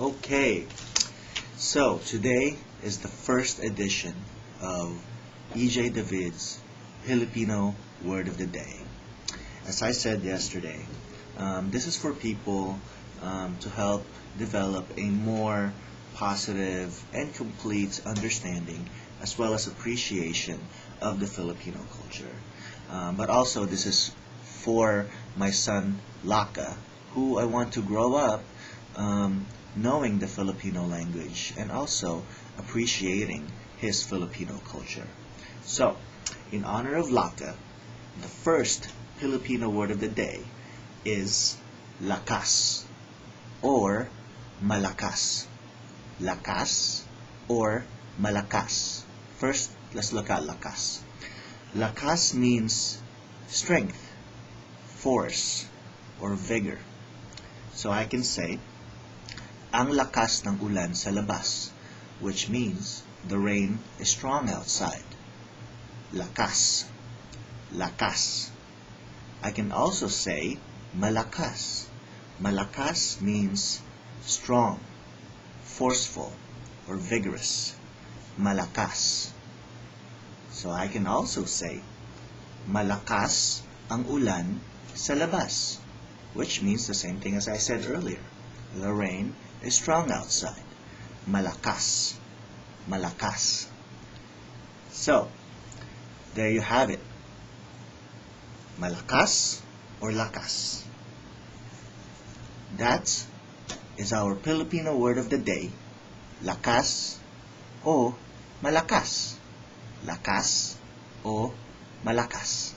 Okay, so today is the first edition of EJ David's Filipino Word of the Day. As I said yesterday, this is for people to help develop a more positive and complete understanding as well as appreciation of the Filipino culture. But also this is for my son Laka, who I want to grow up knowing the Filipino language and also appreciating his Filipino culture. So, in honor of Laka, the first Filipino word of the day is lakas or malakas. Lakas or malakas. First, let's look at lakas. Lakas means strength, force, or vigor. So I can say, ang lakas ng ulan sa labas, which means the rain is strong outside. Lakas. Lakas. I can also say malakas. Malakas means strong, forceful, or vigorous. Malakas. So I can also say malakas ang ulan sa labas, which means the same thing as I said earlier. The rain is strong outside. Malakas. Malakas. So, there you have it. Malakas or lakas. That is our Filipino word of the day. Lakas o malakas. Lakas o malakas.